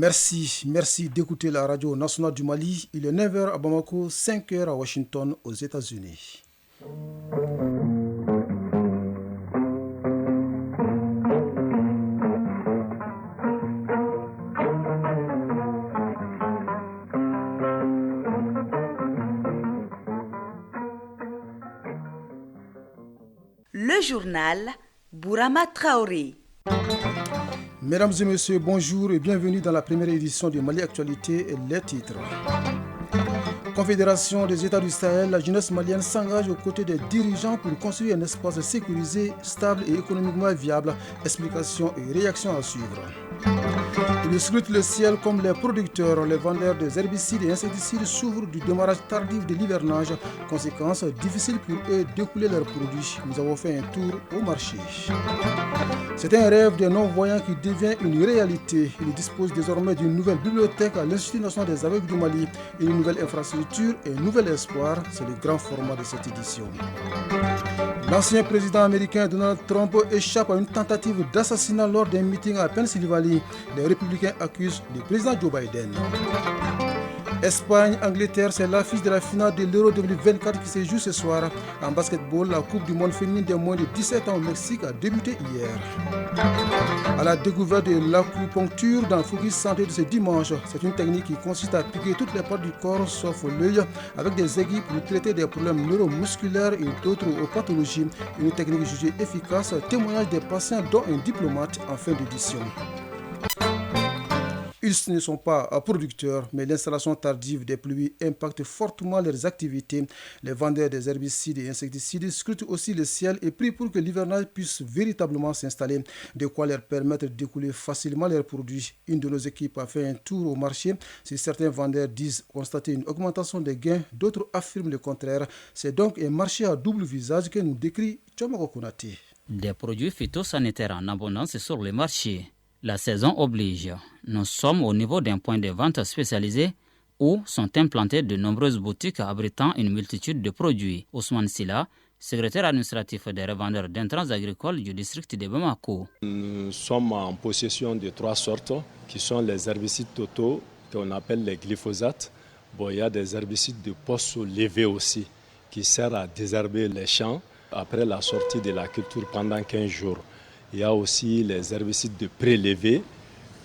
Merci d'écouter la radio nationale du Mali. Il est 9 heures à Bamako, 5 heures à Washington, aux États-Unis. Le journal Bourama Traoré. Mesdames et messieurs, bonjour et bienvenue dans la première édition de Mali Actualité et les titres. Confédération des États du Sahel, la jeunesse malienne s'engage aux côtés des dirigeants pour construire un espace sécurisé, stable et économiquement viable. Explications et réactions à suivre. Ils scrutent le ciel comme les producteurs, les vendeurs des herbicides et insecticides s'ouvrent du démarrage tardif de l'hivernage. Conséquence, difficile pour eux d'écouler leurs produits. Nous avons fait un tour au marché. C'est un rêve des non-voyants qui devient une réalité. Ils disposent désormais d'une nouvelle bibliothèque à l'Institut national des aveugles du Mali, une nouvelle infrastructure et un nouvel espoir. C'est le grand format de cette édition. L'ancien président américain Donald Trump échappe à une tentative d'assassinat lors d'un meeting à Pennsylvanie. Les républicains accusent le président Joe Biden. Espagne-Angleterre, c'est l'affiche de la finale de l'Euro 2024 qui se joue ce soir. En basketball, la Coupe du monde féminine des moins de 17 ans au Mexique a débuté hier. À la découverte de l'acupuncture dans le Focus Santé de ce dimanche, c'est une technique qui consiste à piquer toutes les parties du corps sauf l'œil avec des aiguilles pour traiter des problèmes neuromusculaires et d'autres pathologies. Une technique jugée efficace, témoignage des patients dont un diplomate en fin d'édition. Ils ne sont pas producteurs, mais l'installation tardive des pluies impacte fortement leurs activités. Les vendeurs des herbicides et insecticides scrutent aussi le ciel et prient pour que l'hivernage puisse véritablement s'installer, de quoi leur permettre d'écouler facilement leurs produits. Une de nos équipes a fait un tour au marché. Si certains vendeurs disent constater une augmentation des gains, d'autres affirment le contraire. C'est donc un marché à double visage que nous décrit Tchomako Konaté. Des produits phytosanitaires en abondance sur le marché. La saison oblige. Nous sommes au niveau d'un point de vente spécialisé où sont implantées de nombreuses boutiques abritant une multitude de produits. Ousmane Silla, secrétaire administratif des revendeurs d'intrants agricoles du district de Bamako. Nous sommes en possession de 3 sortes qui sont les herbicides totaux qu'on appelle les glyphosates. Il y a des herbicides de poste levé aussi qui servent à désherber les champs après la sortie de la culture pendant 15 jours. Il y a aussi les herbicides de prélevé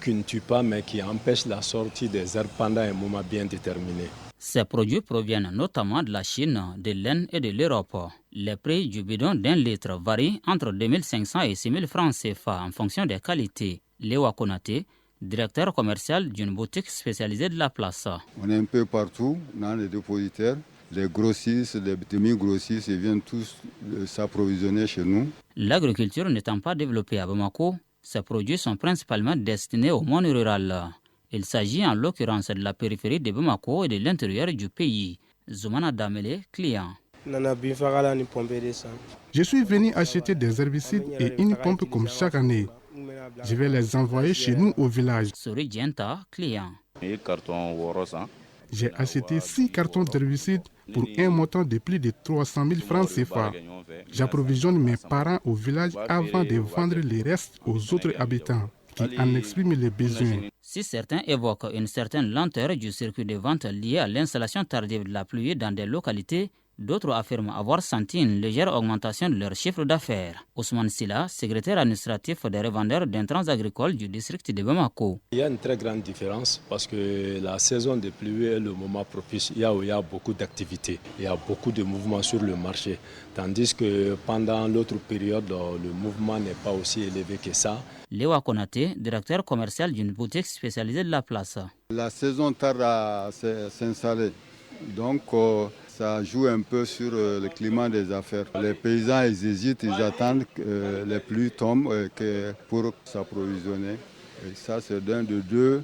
qui ne tuent pas mais qui empêchent la sortie des herbes pendant un moment bien déterminé. Ces produits proviennent notamment de la Chine, de l'Inde et de l'Europe. Les prix du bidon d'1 litre varient entre 2500 et 6000 francs CFA en fonction des qualités. Léo Konaté, directeur commercial d'une boutique spécialisée de la place. On est un peu partout dans les dépositaires. Les grossistes, les demi-grossistes, ils viennent tous s'approvisionner chez nous. L'agriculture n'étant pas développée à Bamako, ces produits sont principalement destinés au monde rural. Il s'agit en l'occurrence de la périphérie de Bamako et de l'intérieur du pays. Zoumana Damele, client. Je suis venu acheter des herbicides et une pompe comme chaque année. Je vais les envoyer chez nous au village. Sori Dienta, client. J'ai acheté 6 cartons d'herbicides pour un montant de plus de 300 000 francs CFA. J'approvisionne mes parents au village avant de vendre les restes aux autres habitants qui en expriment les besoins. Si certains évoquent une certaine lenteur du circuit de vente lié à l'installation tardive de la pluie dans des localités, d'autres affirment avoir senti une légère augmentation de leur chiffre d'affaires. Ousmane Silla, secrétaire administratif des revendeurs d'intrants agricoles du district de Bamako. Il y a une très grande différence parce que la saison des pluies est le moment propice. Il y a beaucoup d'activités, il y a beaucoup de mouvements sur le marché. Tandis que pendant l'autre période, le mouvement n'est pas aussi élevé que ça. Léo Konaté, directeur commercial d'une boutique spécialisée de la place. La saison tarde à s'installer. Donc, ça joue un peu sur le climat des affaires. Les paysans, ils hésitent, ils attendent que les pluies tombent pour s'approvisionner. Et ça, c'est d'un de deux.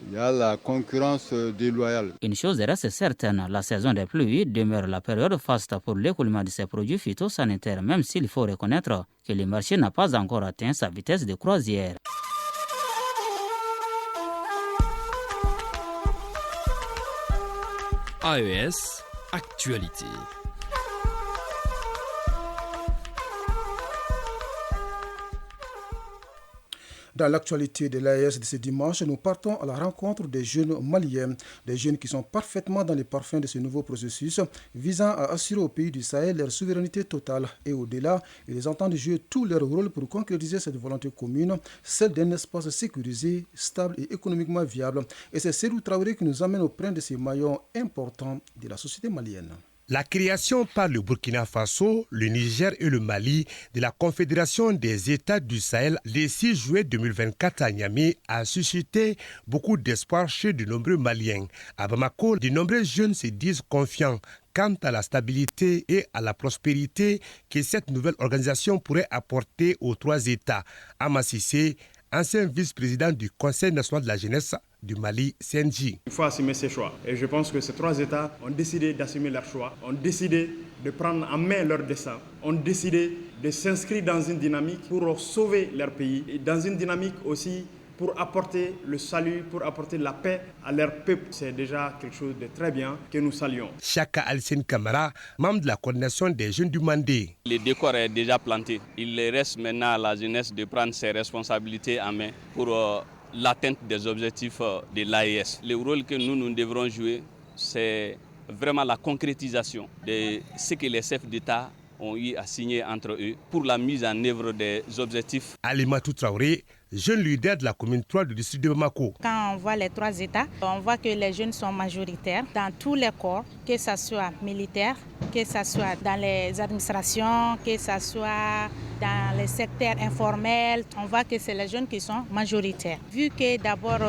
Il y a la concurrence déloyale. Une chose reste certaine, la saison des pluies demeure la période faste pour l'écoulement de ces produits phytosanitaires, même s'il faut reconnaître que le marché n'a pas encore atteint sa vitesse de croisière. AES Actualité. Dans l'actualité de l'AES de ce dimanche, nous partons à la rencontre des jeunes maliens, des jeunes qui sont parfaitement dans les parfums de ce nouveau processus visant à assurer au pays du Sahel leur souveraineté totale. Et au-delà, ils entendent jouer tout leur rôle pour concrétiser cette volonté commune, celle d'un espace sécurisé, stable et économiquement viable. Et c'est Serou Traoré qui nous amène auprès de ces maillons importants de la société malienne. La création par le Burkina Faso, le Niger et le Mali de la Confédération des États du Sahel le 6 juillet 2024 à Niamey a suscité beaucoup d'espoir chez de nombreux Maliens. À Bamako, de nombreux jeunes se disent confiants quant à la stabilité et à la prospérité que cette nouvelle organisation pourrait apporter aux trois États. Amassissé, ancien vice-président du Conseil national de la jeunesse du Mali, CNJ. Il faut assumer ses choix. Et je pense que ces trois États ont décidé d'assumer leurs choix, ont décidé de prendre en main leur destin, ont décidé de s'inscrire dans une dynamique pour sauver leur pays et dans une dynamique aussi pour apporter le salut, pour apporter la paix à leur peuple. C'est déjà quelque chose de très bien que nous saluons. Chaka Alcine Camara, membre de la coordination des jeunes du Mandé. Le décor est déjà planté. Il reste maintenant à la jeunesse de prendre ses responsabilités en main pour l'atteinte des objectifs de l'AES. Le rôle que nous devrons jouer, c'est vraiment la concrétisation de ce que les chefs d'État ont eu à signer entre eux pour la mise en œuvre des objectifs. Alimatou Traoré, jeune leader de la commune 3 du district de Bamako. Quand on voit les trois États, on voit que les jeunes sont majoritaires dans tous les corps, que ce soit militaire, que ce soit dans les administrations, que ce soit dans les secteurs informels. On voit que c'est les jeunes qui sont majoritaires. Vu que d'abord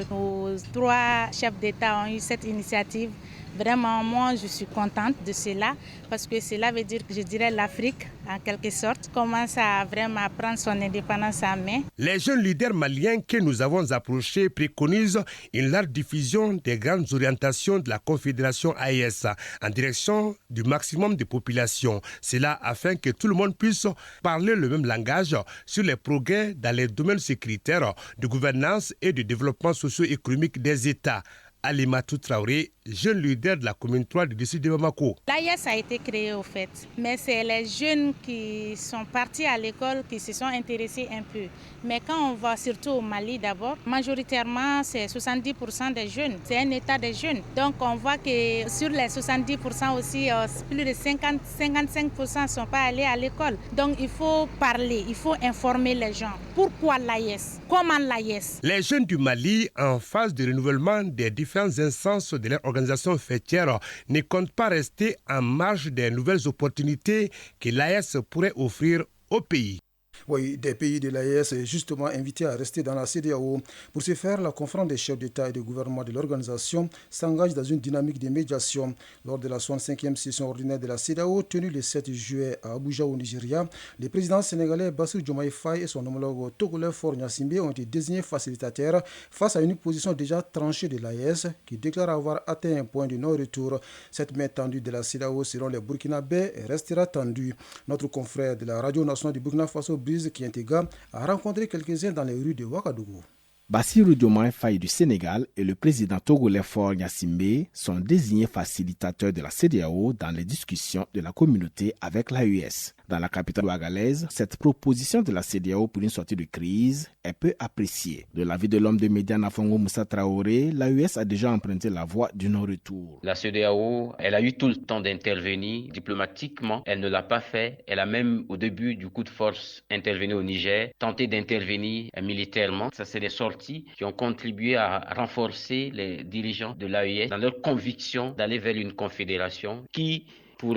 nos trois chefs d'État ont eu cette initiative, vraiment, moi, je suis contente de cela parce que cela veut dire que je dirais l'Afrique, en quelque sorte, commence à vraiment prendre son indépendance en main. Les jeunes leaders maliens que nous avons approchés préconisent une large diffusion des grandes orientations de la Confédération AES en direction du maximum de populations. Cela afin que tout le monde puisse parler le même langage sur les progrès dans les domaines sécuritaires, de gouvernance et de développement socio-économique des États. Alimatou Traoré, jeune leader de la commune 3 du district de Bamako. L'AES a été créé au fait, mais c'est les jeunes qui sont partis à l'école qui se sont intéressés un peu. Mais quand on va surtout au Mali d'abord, majoritairement c'est 70% des jeunes, c'est un état des jeunes. Donc on voit que sur les 70% aussi, plus de 55% ne sont pas allés à l'école. Donc il faut parler, il faut informer les gens. Pourquoi l'AES? Comment l'AES? Les jeunes du Mali, en phase de renouvellement des différentes instances de leur organisation fêtière, ne comptent pas rester en marge des nouvelles opportunités que l'AES pourrait offrir au pays. Oui, des pays de l'AES est justement invité à rester dans la CEDEAO. Pour ce faire, la conférence des chefs d'État et de gouvernement de l'organisation s'engage dans une dynamique de médiation. Lors de la 65e session ordinaire de la CEDEAO, tenue le 7 juillet à Abuja au Nigeria, le président sénégalais Bassirou Diomaye Faye et son homologue togolais Faure Gnassingbé ont été désignés facilitateurs face à une position déjà tranchée de l'AES qui déclare avoir atteint un point de non-retour. Cette main tendue de la CEDEAO selon les Burkinabés restera tendue. Notre confrère de la radio nationale du Burkina Faso, Kientega, a rencontré quelques-uns dans les rues de Ouagadougou. Bassirou Diomaye Faye du Sénégal et le président togolais Faure Gnassingbé sont désignés facilitateurs de la CEDEAO dans les discussions de la communauté avec l'AES. Dans la capitale ouagalaise, cette proposition de la CEDEAO pour une sortie de crise est peu appréciée. De l'avis de l'homme de médias Nafongo Moussa Traoré, l'AES a déjà emprunté la voie du non-retour. La CEDEAO, elle a eu tout le temps d'intervenir diplomatiquement. Elle ne l'a pas fait. Elle a même, au début du coup de force, intervenu au Niger, tenté d'intervenir militairement. Ça, c'est des sorties qui ont contribué à renforcer les dirigeants de l'AES dans leur conviction d'aller vers une confédération qui, pour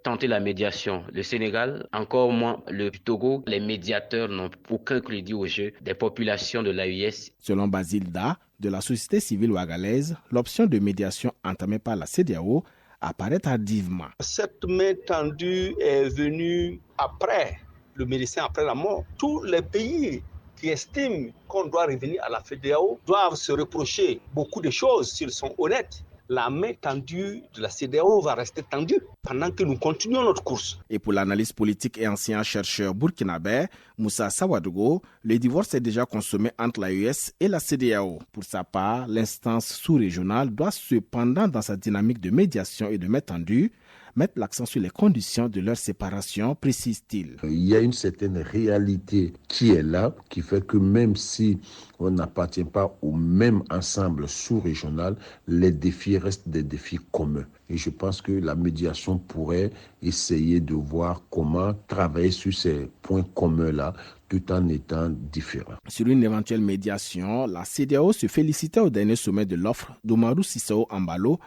tenter la médiation, le Sénégal, encore moins le Togo, les médiateurs n'ont aucun crédit au jeu des populations de l'AES. Selon Basile Da, de la société civile ouagalaise, l'option de médiation entamée par la CEDEAO apparaît tardivement. Cette main tendue est venue après le médecin, après la mort. Tous les pays qui estiment qu'on doit revenir à la CEDEAO doivent se reprocher beaucoup de choses s'ils sont honnêtes. La main tendue de la CEDEAO va rester tendue pendant que nous continuons notre course. Et pour l'analyste politique et ancien chercheur burkinabé, Moussa Sawadogo, le divorce est déjà consommé entre l'AES et la CEDEAO. Pour sa part, l'instance sous-régionale doit cependant, dans sa dynamique de médiation et de main tendue, mettent l'accent sur les conditions de leur séparation, précise-t-il. Il y a une certaine réalité qui est là, qui fait que même si on n'appartient pas au même ensemble sous-régional, les défis restent des défis communs. Et je pense que la médiation pourrait essayer de voir comment travailler sur ces points communs-là, tout en étant différents. Sur une éventuelle médiation, la CEDEAO se félicitait au dernier sommet de l'offre d'Oumarou Sissoko Embalo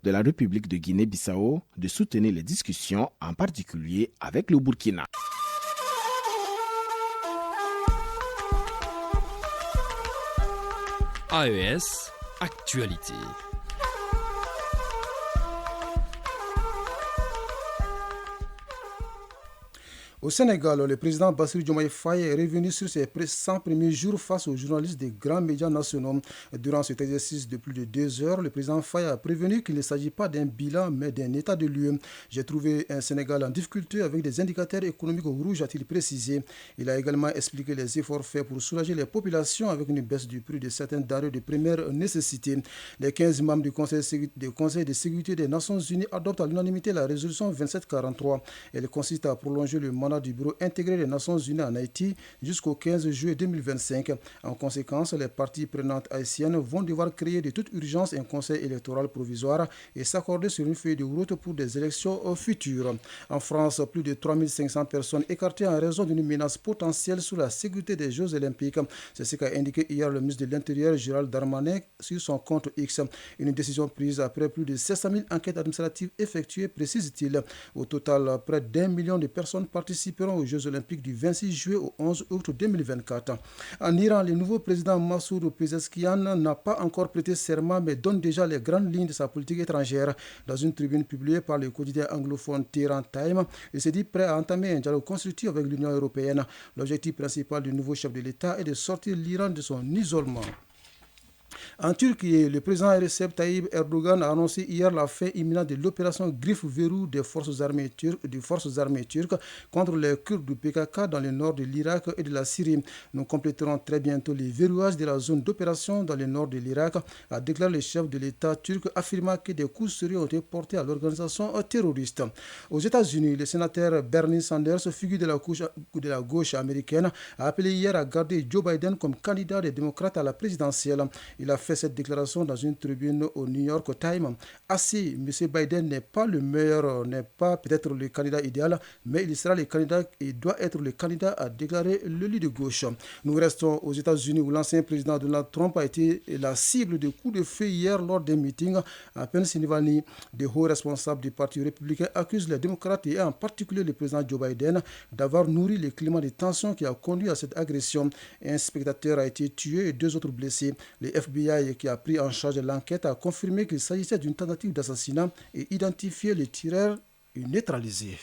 de la République de Guinée-Bissau de soutenir les discussions, en particulier avec le Burkina. AES, actualité. Au Sénégal, le président Bassirou Diomaye Faye est revenu sur ses 100 premiers jours face aux journalistes des grands médias nationaux. Durant cet exercice de plus de 2 heures, le président Faye a prévenu qu'il ne s'agit pas d'un bilan, mais d'un état de lieu. J'ai trouvé un Sénégal en difficulté avec des indicateurs économiques rouges, a-t-il précisé. Il a également expliqué les efforts faits pour soulager les populations avec une baisse du prix de certaines denrées de première nécessité. Les 15 membres du Conseil de sécurité des Nations Unies adoptent à l'unanimité la résolution 2743. Elle consiste à prolonger le mandat du Bureau intégré des Nations Unies en Haïti jusqu'au 15 juillet 2025. En conséquence, les parties prenantes haïtiennes vont devoir créer de toute urgence un conseil électoral provisoire et s'accorder sur une feuille de route pour des élections futures. En France, plus de 3500 personnes écartées en raison d'une menace potentielle sur la sécurité des Jeux Olympiques. C'est ce qu'a indiqué hier le ministre de l'Intérieur, Gérald Darmanin, sur son compte X. Une décision prise après plus de 700 000 enquêtes administratives effectuées, précise-t-il. Au total, près d'1 million de personnes participeront aux Jeux Olympiques du 26 juillet au 11 août 2024. En Iran, le nouveau président Massoud Pezeshkian n'a pas encore prêté serment mais donne déjà les grandes lignes de sa politique étrangère. Dans une tribune publiée par le quotidien anglophone Tehran Time, il s'est dit prêt à entamer un dialogue constructif avec l'Union européenne. L'objectif principal du nouveau chef de l'État est de sortir l'Iran de son isolement. En Turquie, le président Recep Tayyip Erdogan a annoncé hier la fin imminente de l'opération Griffe-Verrou des forces armées turques contre les Kurdes du PKK dans le nord de l'Irak et de la Syrie. Nous compléterons très bientôt les verrouillages de la zone d'opération dans le nord de l'Irak, a déclaré le chef de l'État turc, affirmant que des coups sérieux ont été portés à l'organisation terroriste. Aux États-Unis, le sénateur Bernie Sanders, figure de la gauche américaine, a appelé hier à garder Joe Biden comme candidat des démocrates à la présidentielle. Il a fait cette déclaration dans une tribune au New York Times. Assis, M. Biden n'est pas le meilleur, n'est pas peut-être le candidat idéal, mais il sera le candidat et doit être le candidat, a déclaré le leader de gauche. Nous restons aux États-Unis où l'ancien président Donald Trump a été la cible de coups de feu hier lors d'un meeting à Pennsylvanie. Des hauts responsables du Parti républicain accusent les démocrates et en particulier le président Joe Biden d'avoir nourri le climat de tension qui a conduit à cette agression. Un spectateur a été tué et 2 autres blessés. Le FBI, qui a pris en charge l'enquête, a confirmé qu'il s'agissait d'une tentative d'assassinat et identifié le tireur et neutralisé.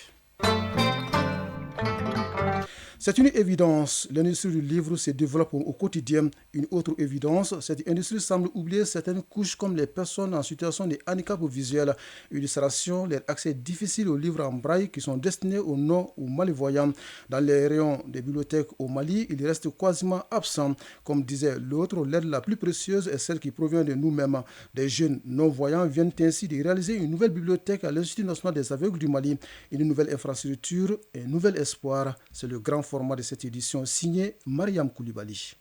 C'est une évidence, l'industrie du livre se développe au quotidien. Une autre évidence, cette industrie semble oublier certaines couches comme les personnes en situation de handicap visuel, illustration, leur accès difficile aux livres en braille qui sont destinés aux non ou malvoyants. Dans les rayons des bibliothèques au Mali, il reste quasiment absent. Comme disait l'autre, l'aide la plus précieuse est celle qui provient de nous-mêmes. Des jeunes non-voyants viennent ainsi de réaliser une nouvelle bibliothèque à l'Institut national des aveugles du Mali. Une nouvelle infrastructure et un nouvel espoir. C'est le grand format de cette édition signé Mariam Koulibaly.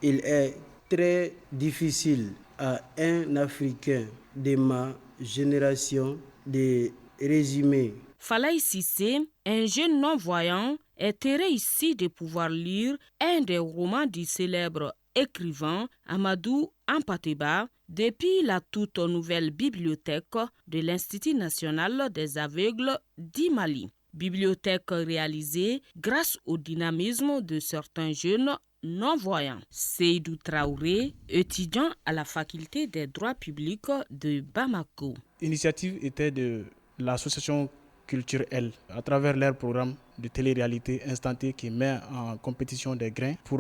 Il est très difficile à un Africain de ma génération de résumer. Falaye Cissé, un jeune non-voyant, est heureux ici de pouvoir lire un des romans du célèbre écrivain Amadou Hampâté-Bâ depuis la toute nouvelle bibliothèque de l'Institut national des aveugles du Mali. Bibliothèque réalisée grâce au dynamisme de certains jeunes non-voyants. Seydou Traoré, étudiant à la faculté des droits publics de Bamako. L'initiative était de l'association culturelle à travers leur programme de télé-réalité instantanée qui met en compétition des grains pour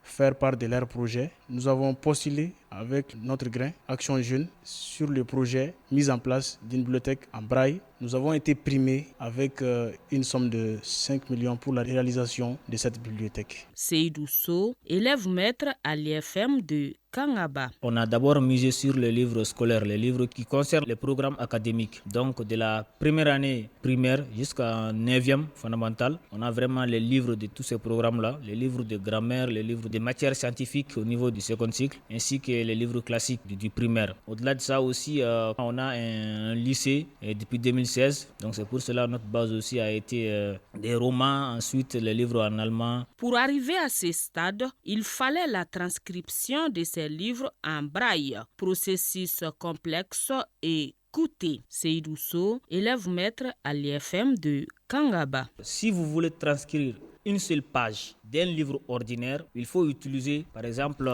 faire part de leurs projets. Nous avons postulé avec notre grain Action Jeune sur le projet mise en place d'une bibliothèque en braille. Nous avons été primés avec une somme de 5 millions pour la réalisation de cette bibliothèque. Seydou Sow, élève maître à l'IFM de Kangaba. On a d'abord misé sur les livres scolaires, les livres qui concernent les programmes académiques. Donc de la première année primaire jusqu'à 9e fondamentale, on a vraiment les livres de tous ces programmes-là, les livres de grammaire, les livres de matières scientifiques au niveau du second cycle, ainsi que les livres classiques du primaire. Au-delà de ça aussi, on a un lycée depuis 2016. Donc c'est pour cela notre base aussi a été des romans, ensuite les livres en allemand. Pour arriver à ce stade, il fallait la transcription de ces livres en braille, processus complexe et coûteux. Seydou Sow, élève maître à l'IFM de Kangaba. Si vous voulez transcrire une seule page d'un livre ordinaire, il faut utiliser par exemple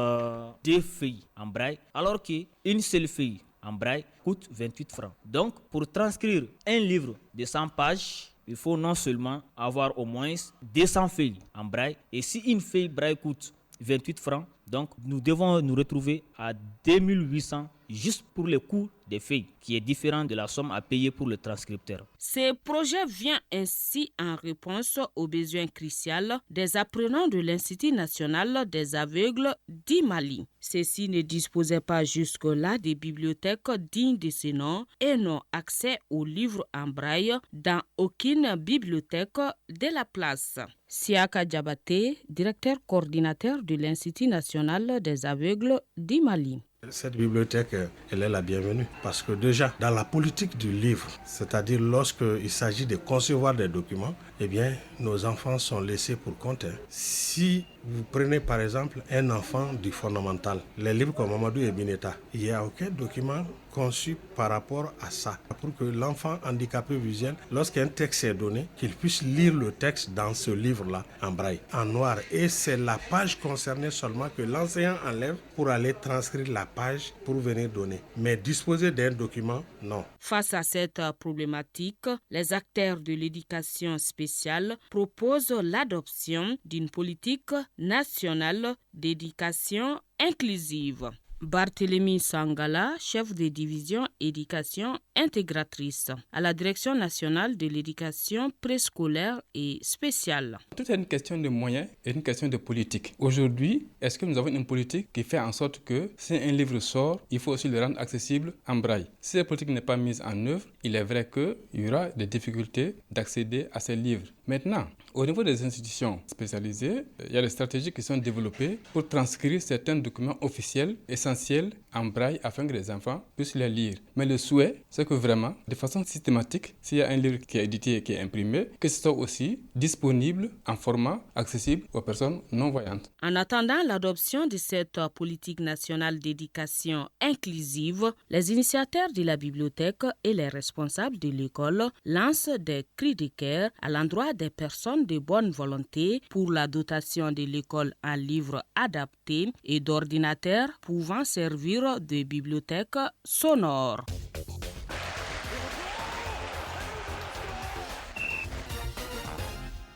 2 feuilles en braille, alors qu'une seule feuille en braille coûte 28 francs. Donc pour transcrire un livre de 100 pages, il faut non seulement avoir au moins 200 feuilles en braille, et si une feuille braille coûte 28 francs, donc nous devons nous retrouver à 2800 juste pour le coût des feuilles, qui est différent de la somme à payer pour le transcripteur. Ce projet vient ainsi en réponse aux besoins cruciaux des apprenants de l'Institut national des aveugles du Mali. Ceux-ci ne disposaient pas jusque-là des bibliothèques dignes de ce nom et n'ont accès aux livres en braille dans aucune bibliothèque de la place. Siaka Diabaté, directeur coordinateur de l'Institut national des aveugles du Mali. Cette bibliothèque, elle est la bienvenue parce que déjà, dans la politique du livre, c'est-à-dire lorsqu'il s'agit de concevoir des documents, eh bien, nos enfants sont laissés pour compte. Si vous prenez par exemple un enfant du fondamental, les livres comme Mamadou et Bineta, il n'y a aucun document conçu par rapport à ça, pour que l'enfant handicapé visuel, lorsqu'un texte est donné, qu'il puisse lire le texte dans ce livre-là en braille, en noir. Et c'est la page concernée seulement que l'enseignant enlève pour aller transcrire la page pour venir donner. Mais disposer d'un document, non. Face à cette problématique, les acteurs de l'éducation spéciale proposent l'adoption d'une politique nationale d'éducation inclusive. Barthélémy Sangala, chef de division éducation intégratrice à la Direction nationale de l'éducation préscolaire et spéciale. Tout est une question de moyens et une question de politique. Aujourd'hui, est-ce que nous avons une politique qui fait en sorte que si un livre sort, il faut aussi le rendre accessible en braille? Si cette politique n'est pas mise en œuvre, il est vrai qu'il y aura des difficultés d'accéder à ces livres. Maintenant, au niveau des institutions spécialisées, il y a des stratégies qui sont développées pour transcrire certains documents officiels essentiels en braille afin que les enfants puissent les lire. Mais le souhait, c'est que vraiment, de façon systématique, s'il y a un livre qui est édité et qui est imprimé, que ce soit aussi disponible en format accessible aux personnes non-voyantes. En attendant l'adoption de cette politique nationale d'éducation inclusive, les initiateurs de la bibliothèque et les responsables de l'école lancent des cris de cœur à l'endroit des personnes de bonne volonté pour la dotation de l'école en livres adaptés et d'ordinateurs pouvant servir de bibliothèque sonore.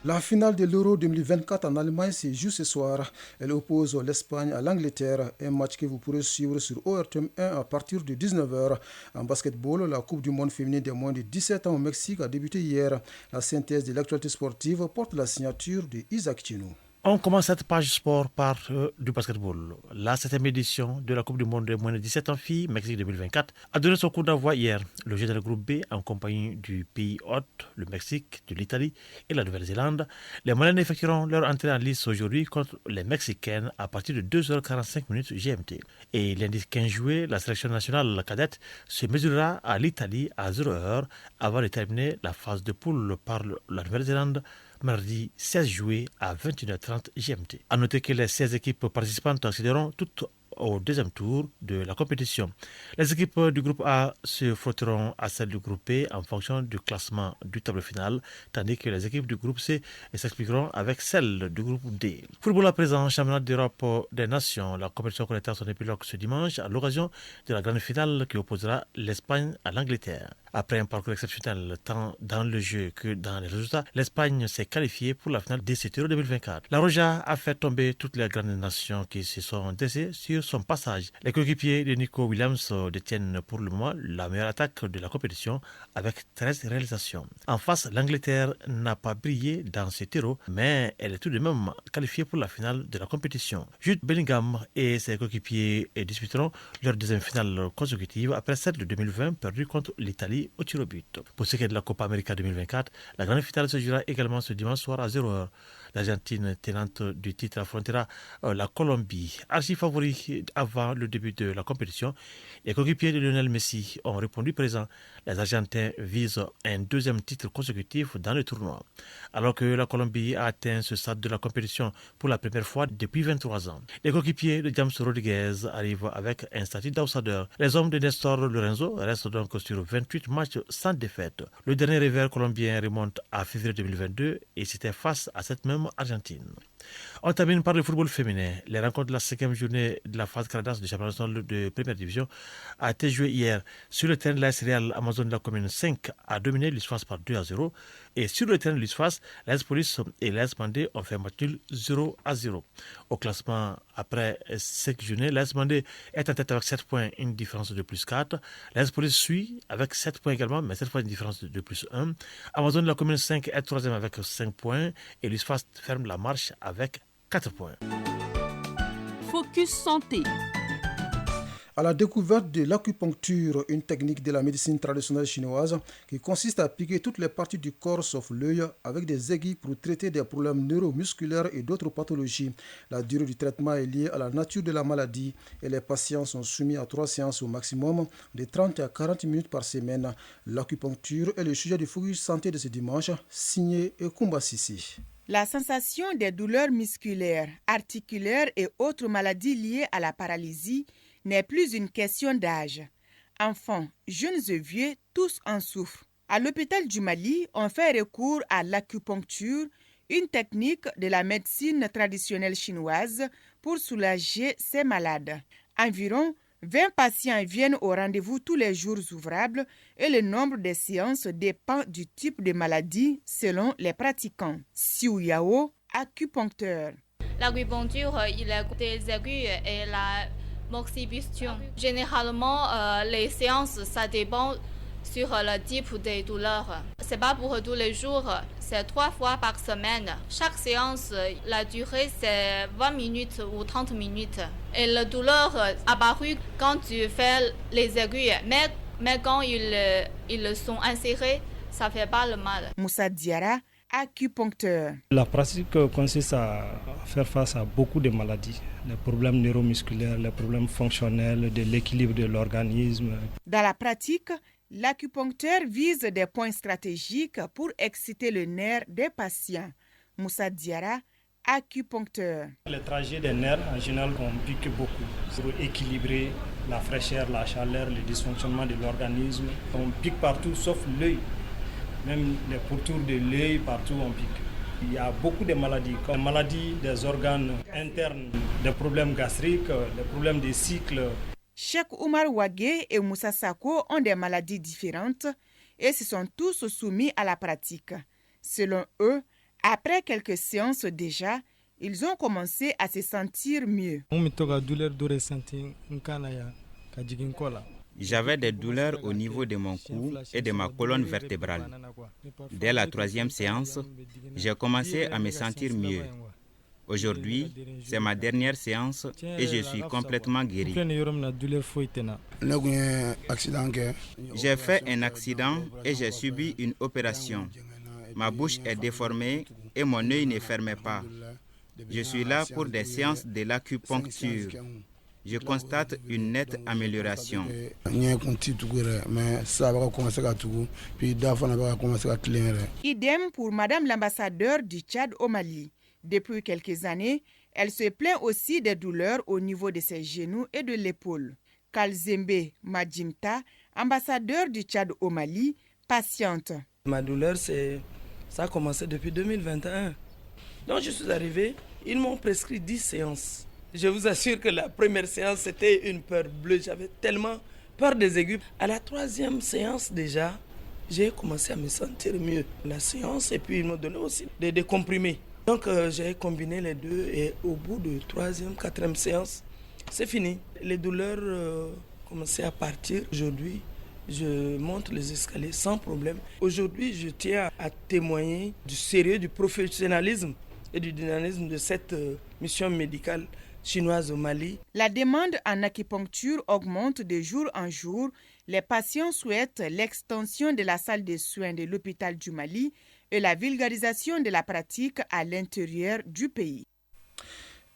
La finale de l'Euro 2024 en Allemagne se joue ce soir. Elle oppose l'Espagne à l'Angleterre, un match que vous pourrez suivre sur ORTM 1 à partir de 19h. En basketball, la Coupe du monde féminine des moins de 17 ans au Mexique a débuté hier. La synthèse de l'actualité sportive porte la signature de Isaac Chino. On commence cette page sport par du basketball. La 7e édition de la Coupe du monde des moins de 17 ans filles, Mexique 2024, a donné son coup d'envoi hier. Le jeu dans le groupe B, en compagnie du pays hôte, le Mexique, de l'Italie et la Nouvelle-Zélande. Les Malines effectueront leur entrée en lice aujourd'hui contre les Mexicaines à partir de 2h45 GMT. Et lundi 15 juillet, la sélection nationale cadette se mesurera à l'Italie à 0h avant de terminer la phase de poule par la Nouvelle-Zélande mardi 16 juillet à 21h30 GMT. A noter que les 16 équipes participantes accéderont toutes au deuxième tour de la compétition. Les équipes du groupe A se frotteront à celles du groupe B en fonction du classement du tableau final, tandis que les équipes du groupe C s'expliqueront avec celles du groupe D. Football à présent, championnat d'Europe des Nations. La compétition connaîtra son épilogue ce dimanche à l'occasion de la grande finale qui opposera l'Espagne à l'Angleterre. Après un parcours exceptionnel tant dans le jeu que dans les résultats, l'Espagne s'est qualifiée pour la finale de cet Euro 2024. La Roja a fait tomber toutes les grandes nations qui se sont dressées sur son passage. Les coéquipiers de Nico Williams détiennent pour le moment la meilleure attaque de la compétition avec 13 réalisations. En face, l'Angleterre n'a pas brillé dans cet Euro, mais elle est tout de même qualifiée pour la finale de la compétition. Jude Bellingham et ses coéquipiers disputeront leur deuxième finale consécutive après celle de 2020 perdue contre l'Italie au tir au but. Pour ce qui est de la Copa América 2024, la grande finale se jouera également ce dimanche soir à 0h. L'Argentine, tenante du titre, affrontera la Colombie. Archi favori avant le début de la compétition, les coéquipiers de Lionel Messi ont répondu présent. Les Argentins visent un deuxième titre consécutif dans le tournoi. Alors que la Colombie a atteint ce stade de la compétition pour la première fois depuis 23 ans. Les coéquipiers de James Rodriguez arrivent avec un statut d'outsider. Les hommes de Nestor Lorenzo restent donc sur 28 matchs sans défaite. Le dernier revers colombien remonte à février 2022 et c'était face à cette même Argentine. On termine par le football féminin. Les rencontres de la 5e journée de la phase Caradas du championnat national de première division a été jouée hier. Sur le terrain de l'AS Real Amazon de la commune 5 a dominé l'USFAS par 2-0. Et sur le terrain de l'USFAS, l'AS Police et l'AS Mandé ont fait match nul 0-0. Au classement, après 5 journées, l'AS Mandé est en tête avec 7 points, une différence de plus 4. L'AS Police suit avec 7 points également, mais cette fois une différence de plus 1. Amazon de la commune 5 est 3e avec 5 points et l'USFAS ferme la marche avec 4 points. Focus santé. À la découverte de l'acupuncture, une technique de la médecine traditionnelle chinoise qui consiste à piquer toutes les parties du corps sauf l'œil avec des aiguilles pour traiter des problèmes neuromusculaires et d'autres pathologies. La durée du traitement est liée à la nature de la maladie et les patients sont soumis à 3 séances au maximum de 30 à 40 minutes par semaine. L'acupuncture est le sujet du Focus Santé de ce dimanche, signé Kumba Sissi. La sensation des douleurs musculaires, articulaires et autres maladies liées à la paralysie n'est plus une question d'âge. Enfants, jeunes et vieux, tous en souffrent. À l'hôpital du Mali, on fait recours à l'acupuncture, une technique de la médecine traditionnelle chinoise pour soulager ces malades. Environ 20 patients viennent au rendez-vous tous les jours ouvrables et le nombre de séances dépend du type de maladie selon les pratiquants. Siu Yao, acupuncteur. L'acupuncture, il a des aiguilles et la moxibustion. Généralement, les séances, ça dépend sur le type de douleur. C'est pas pour tous les jours, c'est 3 fois par semaine. Chaque séance, la durée c'est 20 minutes ou 30 minutes. Et la douleur apparue quand tu fais les aiguilles, mais quand ils sont insérés, ça fait pas le mal. Moussa Diara, acupuncteur. La pratique consiste à faire face à beaucoup de maladies, les problèmes neuromusculaires, les problèmes fonctionnels, de l'équilibre de l'organisme. Dans la pratique, l'acupuncteur vise des points stratégiques pour exciter le nerf des patients. Moussa Diara, acupuncteur. Les trajets des nerfs, en général, on pique beaucoup pour équilibrer la fraîcheur, la chaleur, le dysfonctionnement de l'organisme. On pique partout sauf l'œil. Même les pourtours de l'œil, partout on pique. Il y a beaucoup de maladies, comme les maladies des organes internes, des problèmes gastriques, des problèmes des cycles. Cheikh Oumar Ouagé et Moussa Sako ont des maladies différentes et se sont tous soumis à la pratique. Selon eux, après quelques séances déjà, ils ont commencé à se sentir mieux. J'avais des douleurs au niveau de mon cou et de ma colonne vertébrale. Dès la 3e séance, j'ai commencé à me sentir mieux. Aujourd'hui, c'est ma dernière séance et je suis complètement guéri. J'ai fait un accident et j'ai subi une opération. Ma bouche est déformée et mon œil ne fermait pas. Je suis là pour des séances de l'acupuncture. Je constate une nette amélioration. Idem pour Madame l'ambassadeur du Tchad au Mali. Depuis quelques années, Elle se plaint aussi des douleurs au niveau de ses genoux et de l'épaule. Kalzembe Majimta, ambassadeur du Tchad au Mali, patiente. Ma douleur, ça a commencé depuis 2021. Donc je suis arrivé, ils m'ont prescrit 10 séances. Je vous assure que la première séance, c'était une peur bleue. J'avais tellement peur des aiguilles. À la 3e séance déjà, j'ai commencé à me sentir mieux. La séance, et puis ils m'ont donné aussi des comprimés. Donc j'ai combiné les deux et au bout de 3e, 4e séance, c'est fini. Les douleurs commençaient à partir. Aujourd'hui, je monte les escaliers sans problème. Aujourd'hui, je tiens à témoigner du sérieux, du professionnalisme et du dynamisme de cette mission médicale chinoise au Mali. La demande en acupuncture augmente de jour en jour. Les patients souhaitent l'extension de la salle de soins de l'hôpital du Mali et la vulgarisation de la pratique à l'intérieur du pays.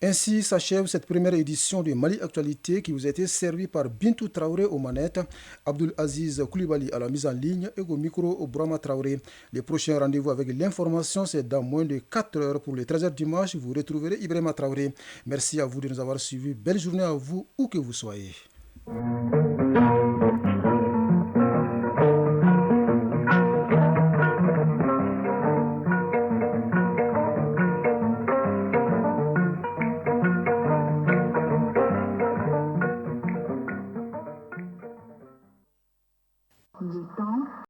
Ainsi s'achève cette première édition de Mali Actualité qui vous a été servie par Bintou Traoré aux manettes, Abdul Aziz Koulibaly à la mise en ligne et au micro Brahma Traoré. Les prochains rendez-vous avec l'information, c'est dans moins de 4 heures pour les 13h dimanche. Vous retrouverez Ibrahima Traoré. Merci à vous de nous avoir suivis. Belle journée à vous où que vous soyez.